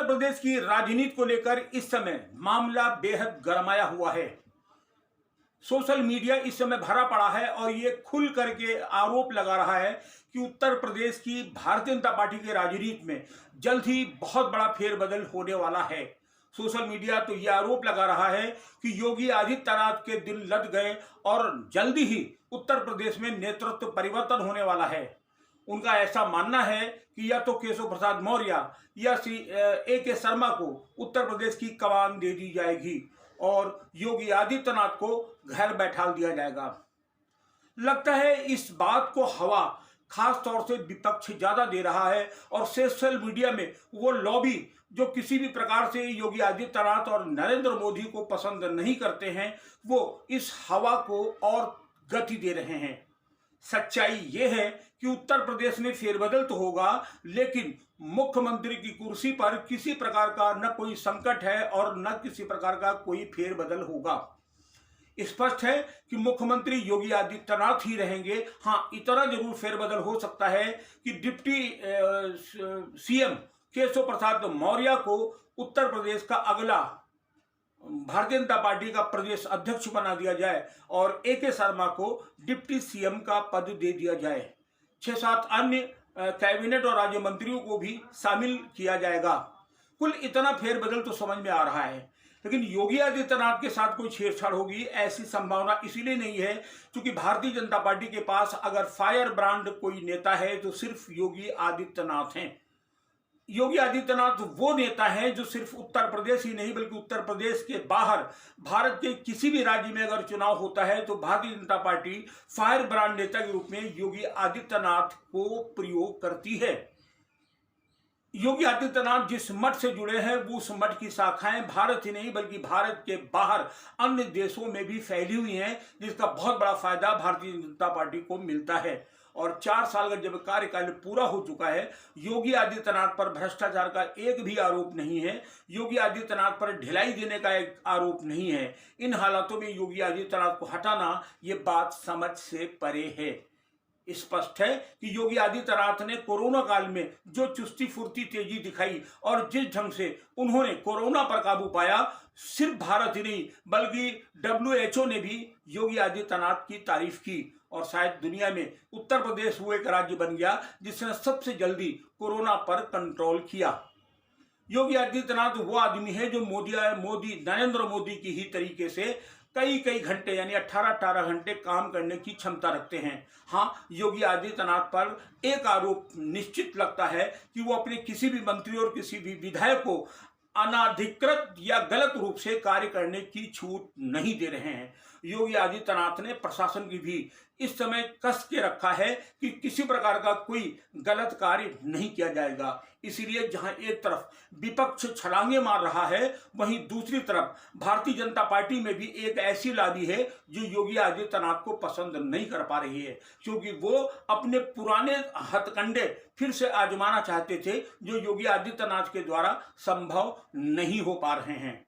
उत्तर प्रदेश की राजनीति को लेकर इस समय मामला बेहद गरमाया हुआ है। सोशल मीडिया इस समय भरा पड़ा है और ये खुल करके आरोप लगा रहा है कि उत्तर प्रदेश की भारतीय जनता पार्टी के राजनीति में जल्द ही बहुत बड़ा फेरबदल होने वाला है। सोशल मीडिया तो ये आरोप लगा रहा है कि योगी आदित्यनाथ के दिल लद गए और जल्दी ही उत्तर प्रदेश में नेतृत्व परिवर्तन होने वाला है। उनका ऐसा मानना है कि या तो केशव प्रसाद मौर्य या A.K. शर्मा को उत्तर प्रदेश की कमान दे दी जाएगी और योगी आदित्यनाथ को घर बैठा दिया जाएगा। लगता है इस बात को हवा खास तौर से विपक्ष ज्यादा दे रहा है और सोशल मीडिया में वो लॉबी जो किसी भी प्रकार से योगी आदित्यनाथ और नरेंद्र मोदी को पसंद नहीं करते हैं, वो इस हवा को और गति दे रहे हैं। सच्चाई ये है कि उत्तर प्रदेश में फेरबदल तो होगा, लेकिन मुख्यमंत्री की कुर्सी पर किसी प्रकार का न कोई संकट है और न किसी प्रकार का कोई फेरबदल होगा। स्पष्ट है कि मुख्यमंत्री योगी आदित्यनाथ ही रहेंगे। हाँ, इतना जरूर फेरबदल हो सकता है कि डिप्टी सीएम केशव प्रसाद मौर्य को उत्तर प्रदेश का अगला भारतीय जनता पार्टी का प्रदेश अध्यक्ष बना दिया जाए और A.K. शर्मा को डिप्टी सीएम का पद दे दिया जाए। 6-7 अन्य कैबिनेट और राज्य मंत्रियों को भी शामिल किया जाएगा। कुल इतना फेरबदल तो समझ में आ रहा है, लेकिन योगी आदित्यनाथ के साथ कोई छेड़छाड़ होगी ऐसी संभावना इसीलिए नहीं है क्योंकि भारतीय जनता पार्टी के पास अगर फायर ब्रांड कोई नेता है तो सिर्फ योगी आदित्यनाथ हैं। योगी आदित्यनाथ वो नेता हैं जो सिर्फ उत्तर प्रदेश ही नहीं बल्कि उत्तर प्रदेश के बाहर भारत के किसी भी राज्य में अगर चुनाव होता है तो Bharatiya Janata party fire brand नेता के रूप में योगी आदित्यनाथ को प्रयोग करती है। योगी आदित्यनाथ जिस मठ से जुड़े हैं वो उस मठ की शाखाएं भारत ही नहीं बल्कि भारत के बाहर अन्य देशों में भी फैली हुई हैं, जिसका बहुत बड़ा फायदा भारतीय जनता पार्टी को मिलता है। और 4 साल का जब कार्यकाल पूरा हो चुका है, योगी आदित्यनाथ पर भ्रष्टाचार का एक भी आरोप नहीं है, योगी आदित्यनाथ पर ढिलाई देने का एक आरोप नहीं है। इन हालातों में योगी आदित्यनाथ को हटाना ये बात समझ से परे है। स्पष्ट है कि योगी आदित्यनाथ ने कोरोना काल में जो चुस्ती फुर्ती तेजी दिखाई और जिस ढंग से उन्होंने कोरोना पर काबू पाया, सिर्फ भारत ही नहीं बल्कि WHO ने भी योगी आदित्यनाथ की तारीफ की और शायद दुनिया में उत्तर प्रदेश वो एक राज्य बन गया जिसने सबसे जल्दी कोरोना पर कंट्रोल किया। योगी आदित्यनाथ वो आदमी है जो नरेंद्र मोदी की ही तरीके से कई घंटे यानी 18 घंटे काम करने की क्षमता रखते हैं। हाँ, योगी आदित्यनाथ पर एक आरोप निश्चित लगता है कि वो अपने किसी भी मंत्री और किसी भी विधायक को अनाधिकृत या गलत रूप से कार्य करने की छूट नहीं दे रहे हैं। योगी आदित्यनाथ ने प्रशासन की भी इस समय कस के रखा है कि किसी प्रकार का कोई गलत कार्य नहीं किया जाएगा। इसीलिए जहां एक तरफ विपक्ष छलांगे मार रहा है, वहीं दूसरी तरफ भारतीय जनता पार्टी में भी एक ऐसी लॉबी है जो योगी आदित्यनाथ को पसंद नहीं कर पा रही है, क्योंकि वो अपने पुराने हथकंडे फिर से आजमाना चाहते थे जो योगी आदित्यनाथ के द्वारा संभव नहीं हो पा रहे हैं।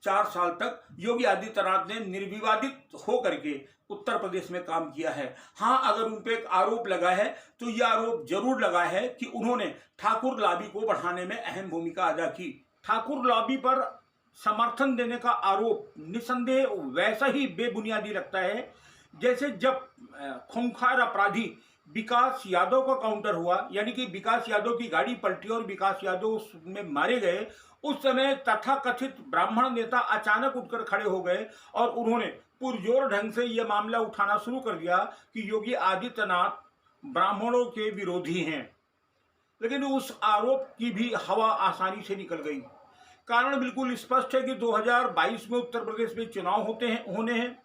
4 साल तक योगी आदित्यनाथ ने निर्विवादित होकर के उत्तर प्रदेश में काम किया है। हाँ, अगर उन पर एक आरोप लगा है तो यह आरोप जरूर लगा है कि उन्होंने ठाकुर लॉबी को बढ़ाने में अहम भूमिका अदा की। ठाकुर लॉबी पर समर्थन देने का आरोप निसंदेह वैसा ही बेबुनियादी लगता है जैसे जब खूंखार अपराधी विकास यादव का काउंटर हुआ, यानी कि विकास यादव की गाड़ी पलटी और विकास यादव उसमें मारे गए। उस समय तथाकथित ब्राह्मण नेता अचानक उठकर खड़े हो गए और उन्होंने पुरजोर ढंग से यह मामला उठाना शुरू कर दिया कि योगी आदित्यनाथ ब्राह्मणों के विरोधी हैं। लेकिन उस आरोप की भी हवा आसानी से निकल गई। कारण बिल्कुल स्पष्ट है कि 2022 में उत्तर प्रदेश में चुनाव होने हैं।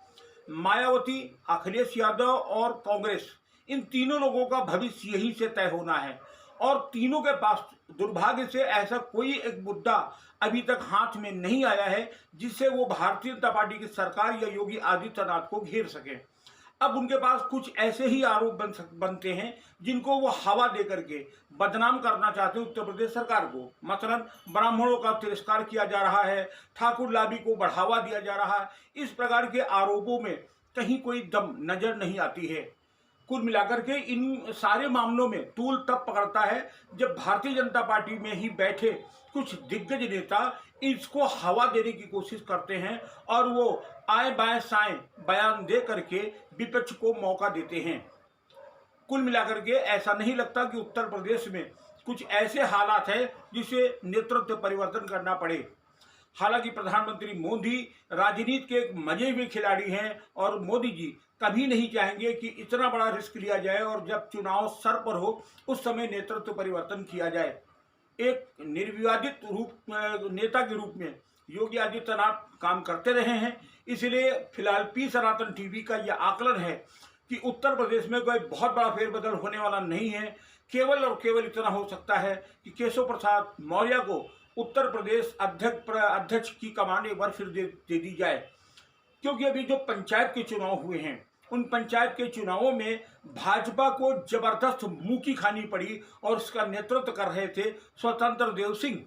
मायावती, अखिलेश यादव और कांग्रेस, इन तीनों लोगों का भविष्य यहीं से तय होना है और तीनों के पास दुर्भाग्य से ऐसा कोई एक मुद्दा अभी तक हाथ में नहीं आया है जिससे वो भारतीय जनता पार्टी की सरकार या योगी आदित्यनाथ को घेर सके। अब उनके पास कुछ ऐसे ही आरोप बनते हैं जिनको वो हवा दे करके बदनाम करना चाहते हैं उत्तर प्रदेश सरकार को। मसलन ब्राह्मणों का तिरस्कार किया जा रहा है, ठाकुर लॉबी को बढ़ावा दिया जा रहा है। इस प्रकार के आरोपों में कहीं कोई दम नजर नहीं आती है। कुल मिलाकर के इन सारे मामलों में तूल तब पकड़ता है जब भारतीय जनता पार्टी में ही बैठे कुछ दिग्गज नेता इसको हवा देने की कोशिश करते हैं और वो आए बाएं साएं बयान दे करके विपक्ष को मौका देते हैं। कुल मिलाकर के ऐसा नहीं लगता कि उत्तर प्रदेश में कुछ ऐसे हालात हैं जिसे नेतृत्व परिवर्तन करना पड़े। हालांकि प्रधानमंत्री मोदी राजनीति के एक मजे हुए खिलाड़ी हैं और मोदी जी कभी नहीं चाहेंगे कि इतना बड़ा रिस्क लिया जाए और जब चुनाव सर पर हो उस समय नेतृत्व परिवर्तन किया जाए। एक निर्विवादित नेता के रूप में योगी आदित्यनाथ काम करते रहे हैं, इसलिए फिलहाल पी सनातन टीवी का यह आकलन है कि उत्तर प्रदेश में कोई बहुत बड़ा फेरबदल होने वाला नहीं है। केवल और केवल इतना हो सकता है कि केशव प्रसाद मौर्य को उत्तर प्रदेश अध्यक्ष की कमान एक बार फिर दे दी जाए, क्योंकि अभी जो पंचायत के चुनाव हुए हैं उन पंचायत के चुनावों में भाजपा को जबरदस्त मुंह की खानी पड़ी और उसका नेतृत्व कर रहे थे स्वतंत्र देव सिंह।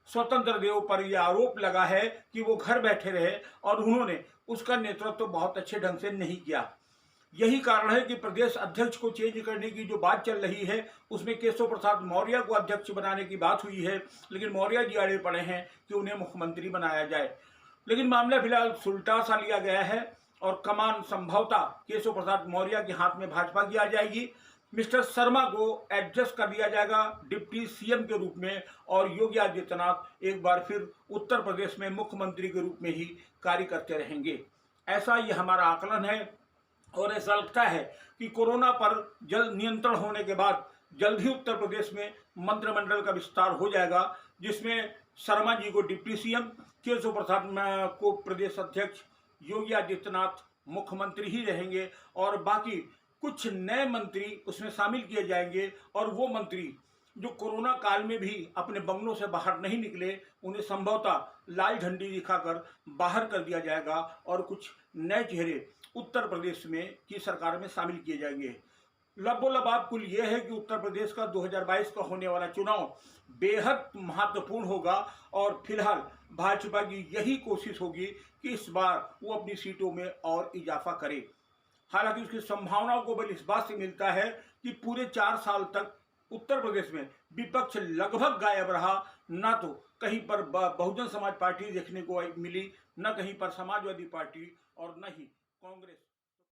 स्वतंत्र देव पर यह आरोप लगा है कि वो घर बैठे रहे और उन्होंने उसका नेतृत्व बहुत अच्छे ढंग से नहीं किया। यही कारण है कि प्रदेश अध्यक्ष को चेंज करने की जो बात चल रही है उसमें केशव प्रसाद मौर्य को अध्यक्ष बनाने की बात हुई है, लेकिन मौर्य जी अड़े पड़े हैं कि उन्हें मुख्यमंत्री बनाया जाए। लेकिन मामला फिलहाल सुलटा सा लिया गया है और कमान संभवतः केशव प्रसाद मौर्य के हाथ में भाजपा की आ जाएगी। मिस्टर शर्मा को एडजस्ट कर दिया जाएगा डिप्टी सीएम के रूप में और योगी आदित्यनाथ एक बार फिर उत्तर प्रदेश में मुख्यमंत्री के रूप में ही कार्य करते रहेंगे। ऐसा ये हमारा आकलन है और ऐसा लगता है कि कोरोना पर जल्द नियंत्रण होने के बाद जल्द ही उत्तर प्रदेश में मंत्रिमंडल का विस्तार हो जाएगा, जिसमें शर्मा जी को डिप्टी सीएम, केशव प्रसाद को प्रदेश अध्यक्ष, योगी आदित्यनाथ मुख्यमंत्री ही रहेंगे और बाकी कुछ नए मंत्री उसमें शामिल किए जाएंगे। और वो मंत्री जो कोरोना काल में भी अपने बंगलों से बाहर नहीं निकले उन्हें संभवतः लाल झंडी दिखाकर बाहर कर दिया जाएगा और कुछ नए चेहरे उत्तर प्रदेश में की सरकार में शामिल किए जाएंगे। लबोलबाब कुल ये है कि उत्तर प्रदेश का 2022 का होने वाला चुनाव बेहद महत्वपूर्ण होगा और फिलहाल भाजपा की यही कोशिश होगी कि इस बार वो अपनी सीटों में और इजाफा करे। हालांकि उसकी संभावनाओं को बल इस बात से मिलता है कि पूरे 4 साल तक उत्तर प्रदेश में विपक्ष लगभग गायब रहा, न तो कहीं पर बहुजन समाज पार्टी देखने को मिली, न कहीं पर समाजवादी पार्टी और न ही कांग्रेस।